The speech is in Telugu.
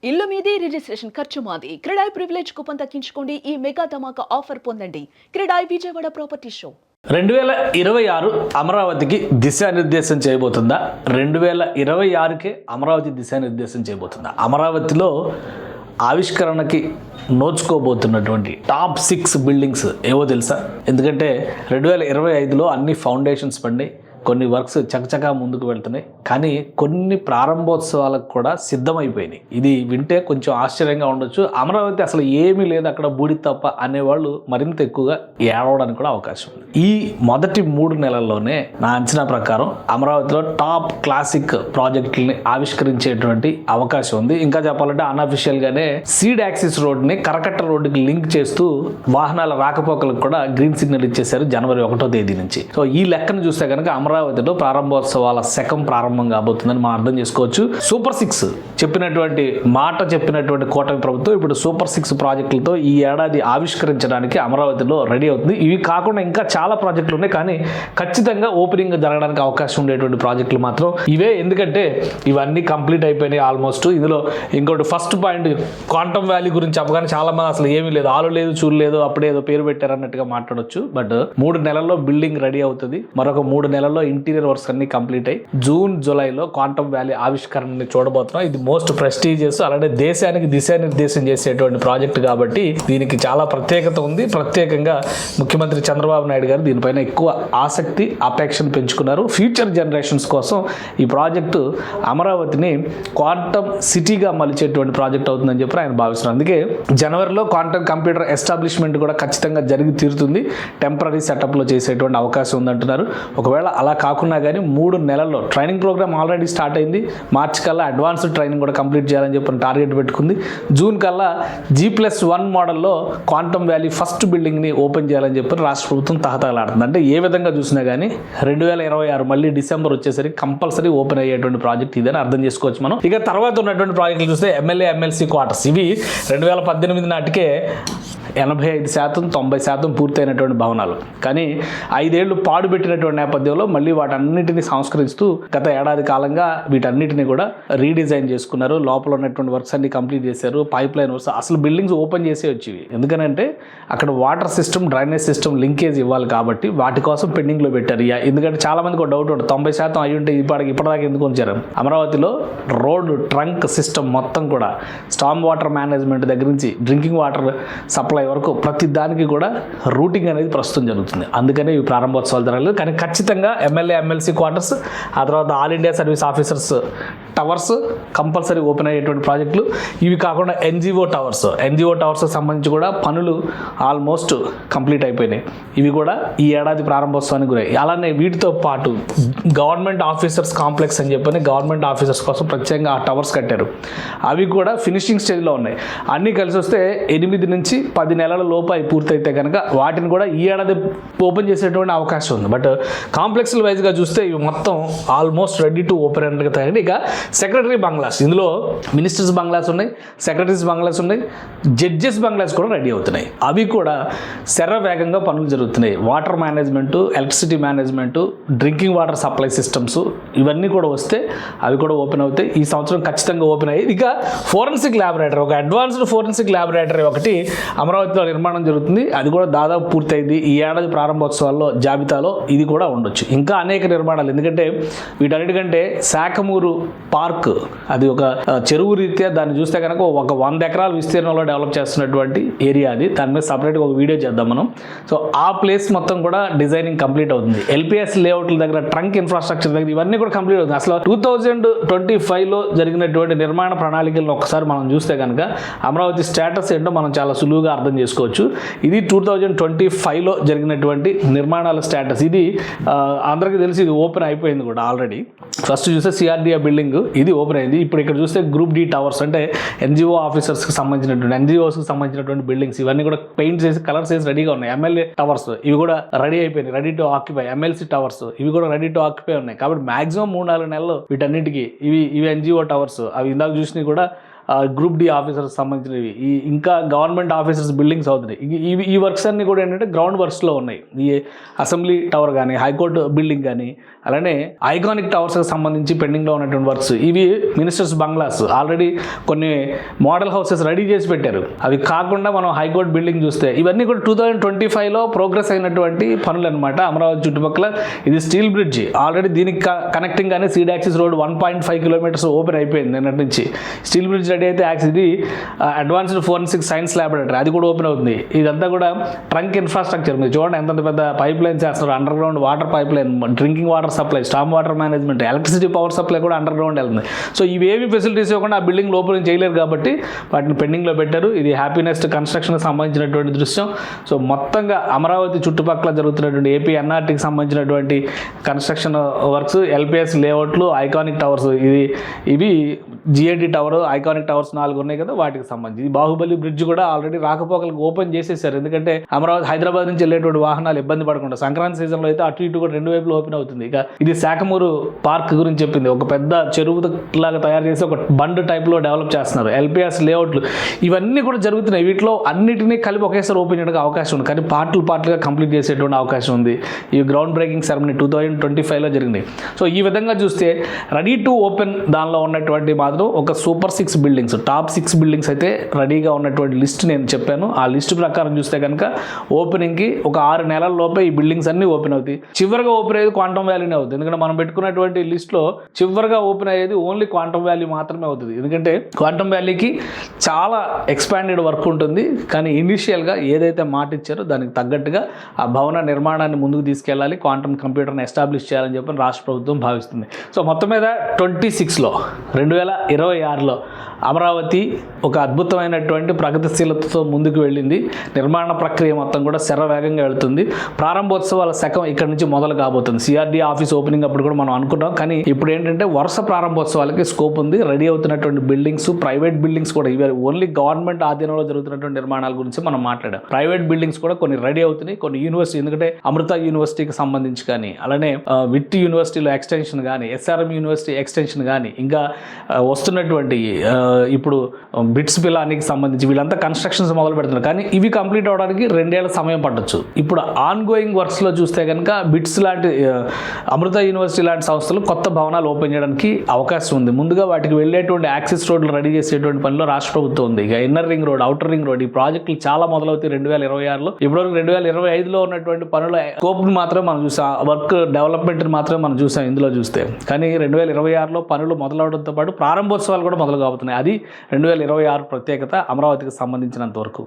ఇల్లు మీది రిజిస్ట్రేషన్ ఖర్చు మాది. క్రెడాయ్ ప్రివిలేజ్ కూపన్ తగ్గించుకోండి. ఈ మెగా ధమాకా ఆఫర్ పొందండి. క్రెడాయ్ విజయవాడ ప్రాపర్టీ షో 2026 అమరావతికి దిశానిర్దేశం చేయబోతుందా? 2026కే అమరావతి దిశానిర్దేశం చేయబోతుందా? అమరావతిలో ఆవిష్కరణకి నోచుకోబోతున్నటువంటి టాప్ 6 బిల్డింగ్స్ ఏవో తెలుసా? ఎందుకంటే 2025లో అన్ని ఫౌండేషన్స్ పడి కొన్ని వర్క్స్ చకచకా ముందుకు వెళ్తున్నాయి, కానీ కొన్ని ప్రారంభోత్సవాలకు కూడా సిద్ధమైపోయినాయి. ఇది వింటే కొంచెం ఆశ్చర్యంగా ఉండొచ్చు. అమరావతి అసలు ఏమీ లేదు అక్కడ బూడి తప్ప అనేవాళ్ళు మరింత ఎక్కువగా ఏడవడానికి కూడా అవకాశం ఉంది. ఈ మొదటి 3 నెలల్లోనే నా అంచనా ప్రకారం అమరావతిలో టాప్ క్లాసిక్ ప్రాజెక్టులని ఆవిష్కరించేటువంటి అవకాశం ఉంది. ఇంకా చెప్పాలంటే అన్అఫిషియల్గానే సీడ్ యాక్సిస్ రోడ్ని కరకట్ట రోడ్డుకి లింక్ చేస్తూ వాహనాల రాకపోకలకు కూడా గ్రీన్ సిగ్నల్ ఇచ్చేశారు జనవరి 1వ తేదీ నుంచి. సో ఈ లెక్కను చూస్తే కనుక అమరావతిలో ప్రారంభోత్సవాల శకం ప్రారంభం కాబోతుందని మనం అర్థం చేసుకోవచ్చు. సూపర్ 6 చెప్పినటువంటి కూటమి ప్రభుత్వం ఇప్పుడు సూపర్ 6 ప్రాజెక్టులతో ఈ ఏడాది ఆవిష్కరించడానికి అమరావతిలో రెడీ అవుతుంది. ఇవి కాకుండా ఇంకా చాలా ప్రాజెక్టులు ఉన్నాయి, కానీ ఖచ్చితంగా ఓపెనింగ్ జరగడానికి అవకాశం ఉండేటువంటి ప్రాజెక్టులు మాత్రం ఇవే. ఎందుకంటే ఇవన్నీ కంప్లీట్ అయిపోయినాయి ఆల్మోస్ట్. ఇందులో ఇంకోటి ఫస్ట్ పాయింట్ క్వాంటమ్ వ్యాలీ గురించి చెప్పగానే చాలా మంది అసలు ఏమీ లేదు, ఆలు లేదు, చూడు లేదు, అప్పుడే ఏదో పేరు పెట్టారు అన్నట్టుగా మాట్లాడొచ్చు. బట్ 3 నెలల్లో బిల్డింగ్ రెడీ అవుతుంది. మరొక 3 నెలల్లో ఇంటీరియర్ వర్క్స్ అన్ని కంప్లీట్ అయ్యి జూన్ జూలైలో క్వాంటమ్ వ్యాలీ ఆవిష్కరణని చూడబోతున్నాం. ఇది మోస్ట్ ప్రెస్టీజియస్, అలాగే దేశానికి దిశానిర్దేశం చేసేటువంటి ప్రాజెక్ట్ కాబట్టి దీనికి చాలా ప్రత్యేకత ఉంది. ప్రత్యేకంగా ముఖ్యమంత్రి చంద్రబాబు నాయుడు గారు దీనిపైన ఎక్కువ ఆసక్తి అపేక్షను పెంచుకున్నారు. ఫ్యూచర్ జనరేషన్స్ కోసం ఈ ప్రాజెక్టు అమరావతిని క్వాంటమ్ సిటీగా మలిచేటువంటి ప్రాజెక్ట్ అవుతుందని చెప్పి ఆయన భావిస్తున్నారు. అందుకే జనవరిలో క్వాంటమ్ కంప్యూటర్ ఎస్టాబ్లిష్మెంట్ కూడా ఖచ్చితంగా జరిగి తీరుతుంది. టెంపరీ సెటప్లో చేసేటువంటి అవకాశం ఉందంటున్నారు. ఒకవేళ అలా కాకుండా కానీ 3 నెలల్లో ట్రైనింగ్ ప్రోగ్రామ్ ఆల్రెడీ స్టార్ట్ అయింది. మార్చి కల్లా అడ్వాన్స్డ్ ట్రైనింగ్ కూడా కంప్లీట్ చేయాలని చెప్పి టార్గెట్ పెట్టుకుంది. జూన్ కల్లా G+1 మోడల్లో క్వాంటమ్ వ్యాలీ ఫస్ట్ బిల్డింగ్ని ఓపెన్ చేయాలని చెప్పి రాష్ట్ర ప్రభుత్వం తహతహలాడుతుంది. అంటే ఏ విధంగా చూసినా కానీ 2026 మళ్ళీ డిసెంబర్ వచ్చేసరికి కంపల్సరీ ఓపెన్ అయ్యేటువంటి ప్రాజెక్ట్ ఇదని అర్థం చేసుకోవచ్చు మనం. ఇక తర్వాత ఉన్నటువంటి ప్రాజెక్టులు చూస్తే ఎమ్మెల్యే ఎమ్మెల్సీ క్వార్టర్స్. ఇవి 2018 నాటికే 85%, 90% పూర్తయినటువంటి భవనాలు, కానీ 5 ఏళ్లు పాడుపెట్టినటువంటి నేపథ్యంలో మళ్ళీ వాటన్నిటిని సంస్కరిస్తూ గత ఏడాది కాలంగా వీటన్నిటిని కూడా రీడిజైన్ చేసుకున్నారు. లోపల ఉన్నటువంటి వర్క్స్ అన్ని కంప్లీట్ చేశారు. పైప్ లైన్ వర్క్స్, అసలు బిల్డింగ్స్ ఓపెన్ చేసే వచ్చేవి. ఎందుకనంటే అక్కడ water system, drainage system linkage ఇవ్వాలి కాబట్టి వాటి కోసం పెండింగ్లో పెట్టారు. ఎందుకంటే చాలా మందికి ఒక డౌట్ ఉంటుంది, 90% అయి ఉంటే ఇప్పటిదాకా ఎందుకు ఉంచారు? అమరావతిలో రోడ్ ట్రంక్ సిస్టమ్ మొత్తం కూడా స్టామ్ వాటర్ మేనేజ్మెంట్ దగ్గర నుంచి డ్రింకింగ్ వాటర్ సప్లై వరకు ప్రతి దానికి కూడా రూటింగ్ అనేది ప్రస్తుతం జరుగుతుంది. అందుకనే ఇవి ప్రారంభోత్సవాలు జరగలేదు. కానీ ఖచ్చితంగా ఎమ్మెల్యే ఎమ్మెల్సీ క్వార్టర్స్, ఆ తర్వాత all India service officers towers compulsory open అయ్యేటువంటి ప్రాజెక్టులు. ఇవి కాకుండా ఎన్జిఓ టవర్స్కి సంబంధించి కూడా పనులు ఆల్మోస్ట్ కంప్లీట్ అయిపోయినాయి. ఇవి కూడా ఈ ఏడాది ప్రారంభోత్సవానికి గురయ్యాయి. అలానే వీటితో పాటు గవర్నమెంట్ ఆఫీసర్స్ కాంప్లెక్స్ అని చెప్పని గవర్నమెంట్ ఆఫీసర్స్ కోసం ప్రత్యేకంగా ఆ టవర్స్ కట్టారు. అవి కూడా ఫినిషింగ్ స్టేజ్లో ఉన్నాయి. అన్నీ కలిసి వస్తే 8 నుంచి 10 నెలల లోపు అవి పూర్తయితే కనుక వాటిని కూడా ఈ ఏడాది ఓపెన్ చేసేటువంటి అవకాశం ఉంది. బట్ కాంప్లెక్స్ వైజ్గా చూస్తే ఇవి మొత్తం ఆల్మోస్ట్ రెడీ టు ఓపెన్ అన్నట్టుగా తయారు. ఇక సెక్రటరీ బంగ్లాస్, ఇందులో మినిస్టర్స్ బంగ్లాస్ ఉన్నాయి, సెక్రటరీస్ బంగ్లాస్ ఉన్నాయి, జడ్జెస్ బంగ్లాస్ కూడా రెడీ అవుతున్నాయి. అవి కూడా వేగంగా పనులు జరుగుతున్నాయి. Water management, electricity management, drinking water supply systems ఇవన్నీ కూడా వస్తే అవి కూడా ఓపెన్ అవుతాయి. ఈ సంవత్సరం ఖచ్చితంగా ఓపెన్ అయ్యి. ఇక ఫోరెన్సిక్ ల్యాబొరేటరీ, ఒక అడ్వాన్స్డ్ ఫోరెన్సిక్ ల్యాబొరేటరీ ఒకటి అమరావతిలో నిర్మాణం జరుగుతుంది. అది కూడా దాదాపు పూర్తయింది. ఈ ఏడాది ప్రారంభోత్సవాల్లో జాబితాలో ఇది కూడా ఉండొచ్చు. ఇంకా అనేక నిర్మాణాలు, ఎందుకంటే వీటన్నిటికంటే శాఖమూరు పార్క్, అది ఒక చెరువు రీత్యా దాన్ని చూస్తే కనుక ఒక 100 ఎకరాల విస్తీర్ణంలో డెవలప్ చేస్తున్నటువంటి ఏరియా అది. దాని మీద సపరేట్గా ఒక వీడియో చేద్దాం మనం. సో ఆ ప్లేస్ మొత్తం కూడా డిజైనింగ్ కంప్లీట్ అవుతుంది. ఎల్పిఎస్ లేఅవుట్ల దగ్గర, ట్రంక్ ఇన్ఫ్రాస్ట్రక్చర్ దగ్గర ఇవన్నీ కూడా కంప్లీట్ అవుతుంది. అసలు 2025లో జరిగినటువంటి నిర్మాణ ప్రణాళికలను ఒకసారి మనం చూస్తే కనుక అమరావతి స్టేటస్ ఏంటో మనం చాలా సులువుగా అర్థం చేసుకోవచ్చు. ఇది 2025లో జరిగినటువంటి నిర్మాణాల స్టేటస్. ఇది అందరికీ తెలిసి ఇది ఓపెన్ అయిపోయింది కూడా ఆల్రెడీ. ఫస్ట్ చూస్తే సిఆర్డిఏ బిల్డింగ్ ఇది ఓపెన్ అయింది. ఇప్పుడు ఇక్కడ చూస్తే గ్రూప్ డి టవర్స్, అంటే ఎన్జిఓ ఆఫీసర్స్కి సంబంధించినటువంటి, ఎన్జిఓస్కి సంబంధించినటువంటి బిల్డింగ్స్ ఇవన్నీ కూడా పెయింట్ చేసి కలర్స్ వేసి రెడీగా ఉన్నాయి. ఎమ్మెల్యే టవర్స్ ఇవి కూడా రెడీ అయిపోయినాయి, ready to occupy. MLC towers ఇవి కూడా రెడీ టు ఆక్యుపై ఉన్నాయి. కాబట్టి మాక్సిమం 3-4 నెలలు వీటన్నిటికీ ఇవి ఎన్జిఓ టవర్స్, అవి ఇందాక చూసినవి కూడా గ్రూప్ డి ఆఫీసర్స్ సంబంధించినవి, ఇంకా గవర్నమెంట్ ఆఫీసర్స్ బిల్డింగ్స్ అవుతున్నాయి. ఈ వర్క్స్ అన్నీ కూడా ఏంటంటే గ్రౌండ్ వర్క్స్లో ఉన్నాయి. ఈ అసెంబ్లీ టవర్ కానీ, హైకోర్టు బిల్డింగ్ కానీ, అలానే ఐకానిక్ టవర్స్కి సంబంధించి పెండింగ్లో ఉన్నటువంటి వర్క్స్, ఇవి మినిస్టర్స్ బంగ్లాస్ ఆల్రెడీ కొన్ని మోడల్ హౌసెస్ రెడీ చేసి పెట్టారు. అవి కాకుండా మనం హైకోర్టు బిల్డింగ్ చూస్తే ఇవన్నీ కూడా 2025లో ప్రోగ్రెస్ అయినటువంటి పనులు అనమాట. అమరావతి చుట్టుపక్కల ఇది స్టీల్ బ్రిడ్జ్, ఆల్రెడీ దీనికి కనెక్టింగ్ కానీ seed axis road 1.5 kilometres open అయిపోయింది నిన్నటి నుంచి. స్టీల్ బ్రిడ్జ్ రెడీ అయితే ఇది అడ్వాన్స్డ్ ఫోరెన్సిక్ సైన్స్ ల్యాబొరేటరీ అది కూడా ఓపెన్ అవుతుంది. ఇదంతా కూడా ట్రంక్ ఇన్ఫ్రాస్ట్రక్చర్. మీరు చూడండి ఎంత పెద్ద పైప్ లైన్స్ వేస్తున్నారు, under ground water pipe line, drinking water supply, storm water management, electricity power supply కూడా అండర్ గ్రౌండ్ వెళ్తుంది. సో ఇవేవి ఫెసిలిటీస్ ఇవ్వకుండా ఆ బిల్డింగ్ లోపల చేయలేరు కాబట్టి వాటిని పెండింగ్లో పెట్టారు. ఇది హ్యాపీనెస్ట్ కన్స్ట్రక్షన్కి సంబంధించినటువంటి దృశ్యం. సో మొత్తంగా అమరావతి చుట్టుపక్కల జరుగుతున్నటువంటి ఏపీ ఎన్ఆర్టీకి సంబంధించినటువంటి కన్స్ట్రక్షన్ వర్క్స్, ఎల్పిఎస్ లేఅవుట్లు, ఐకానిక్ టవర్స్, ఇవి జిఐడి టవర్, ఐకానిక్ టవర్స్ 4 ఉన్నాయి కదా, వాటికి సంబంధించి. బాహుబలి బ్రిడ్జ్ కూడా ఆల్రెడీ రాకపోకలకు ఓపెన్ చేసేసారు. ఎందుకంటే అమరావతి హైదరాబాద్ నుంచి వెళ్ళేటువంటి వాహనాలు ఇబ్బంది పడకుండా. సంక్రాంతి సీజన్లో అయితే అటు ఇటు కూడా 2 వైపులు ఓపెన్ అవుతుంది. ఇక ఇది శాఖమూరు పార్క్ గురించి చెప్పింది. ఒక పెద్ద చెరువు లాగా తయారు చేసి ఒక బండ్ టైప్లో డెవలప్ చేస్తున్నారు. ఎల్పిఎస్ లేఅవుట్లు ఇవన్నీ కూడా జరుగుతున్నాయి. వీటిలో అన్నిటినీ కలిపి ఒకేసారి ఓపెన్ చేయడానికి అవకాశం ఉంది, కానీ పార్ట్లుగా కంప్లీట్ చేసేటువంటి అవకాశం ఉంది. ఈ గ్రౌండ్ బ్రేకింగ్ సెరమనీ 2025లో జరిగింది. సో ఈ విధంగా చూస్తే రెడీ టు ఓపెన్ దానిలో ఉన్నటువంటి మాత్రం ఒక సూపర్ 6 బిల్డింగ్స్, టాప్ 6 బిల్డింగ్స్ అయితే రెడీగా ఉన్నటువంటి లిస్ట్ నేను చెప్పాను. ఆ లిస్ట్ ప్రకారం చూస్తే కనుక ఓపెనింగ్కి ఒక 6 నెలల లోపే ఈ బిల్డింగ్స్ అన్నీ ఓపెన్ అవుతాయి. చివరిగా ఓపెన్ అయ్యేది క్వాంటమ్ వ్యాలీనే అవుతుంది. ఎందుకంటే మనం పెట్టుకున్నటువంటి లిస్ట్లో చివరిగా ఓపెన్ అయ్యేది ఓన్లీ క్వాంటమ్ వ్యాలీ మాత్రమే అవుతుంది. ఎందుకంటే క్వాంటమ్ వ్యాలీకి చాలా ఎక్స్పాండెడ్ వర్క్ ఉంటుంది, కానీ ఇనిషియల్గా ఏదైతే మాట ఇచ్చారో దానికి తగ్గట్టుగా ఆ భవన నిర్మాణాన్ని ముందుకు తీసుకెళ్ళాలి, క్వాంటమ్ కంప్యూటర్ని ఎస్టాబ్లిష్ చేయాలని చెప్పి రాష్ట్ర ప్రభుత్వం భావిస్తుంది. సో మొత్తం మీద 2026లో అమరావతి ఒక అద్భుతమైనటువంటి ప్రగతిశీలతతో ముందుకు వెళ్ళింది. నిర్మాణ ప్రక్రియ మొత్తం కూడా శరవేగంగా వెళ్తుంది. ప్రారంభోత్సవాల శకం ఇక్కడ నుంచి మొదలు కాబోతుంది. సిఆర్డీ ఆఫీస్ ఓపెనింగ్ అప్పుడు కూడా మనం అనుకున్నాం, కానీ ఇప్పుడు ఏంటంటే వరుస ప్రారంభోత్సవాలకి స్కోప్ ఉంది. రెడీ అవుతున్నటువంటి బిల్డింగ్స్, ప్రైవేట్ బిల్డింగ్స్ కూడా, ఇవి ఓన్లీ గవర్నమెంట్ ఆధీనంలో జరుగుతున్నటువంటి నిర్మాణాల గురించి మనం మాట్లాడాం. ప్రైవేట్ బిల్డింగ్స్ కూడా కొన్ని రెడీ అవుతున్నాయి. కొన్ని యూనివర్సిటీ, ఎందుకంటే అమృత యూనివర్సిటీకి సంబంధించి కానీ, అలానే విట్ యూనివర్సిటీలో ఎక్స్టెన్షన్ కానీ, ఎస్ఆర్ఎం యూనివర్సిటీ ఎక్స్టెన్షన్ కానీ, ఇంకా వస్తున్నటువంటి ఇప్పుడు బిట్స్ పిలానికి సంబంధించి వీళ్ళంతా కన్స్ట్రక్షన్స్ మొదలు పెడుతున్నారు. కానీ ఇవి కంప్లీట్ అవడానికి 2 ఏళ్ల సమయం పట్టొచ్చు. ఇప్పుడు ఆన్ గోయింగ్ వర్క్స్లో చూస్తే కనుక బిట్స్ లాంటి, అమృత యూనివర్సిటీ లాంటి సంస్థలు కొత్త భవనాలు ఓపెన్ చేయడానికి అవకాశం ఉంది. ముందుగా వాటికి వెళ్ళేటువంటి యాక్సెస్ రోడ్లు రెడీ చేసేటువంటి పనిలో రాష్ట్ర ప్రభుత్వం ఉంది. ఇక inner ring road, outer ring road, ఈ ప్రాజెక్టులు చాలా మొదలవుతాయి 2026లో. ఇప్పటివరకు 2025లో ఉన్నటువంటి పనుల స్కోప్ని మాత్రమే మనం చూసాం, వర్క్ డెవలప్మెంట్ని మాత్రమే మనం చూసాం ఇందులో చూస్తే. కానీ 2026లో పనులు మొదలవడంతో పాటు ప్రారంభోత్సవాలు కూడా మొదలు కాబోతున్నాయి. అది 2026 ప్రత్యేకత అమరావతికి సంబంధించినంత వరకు.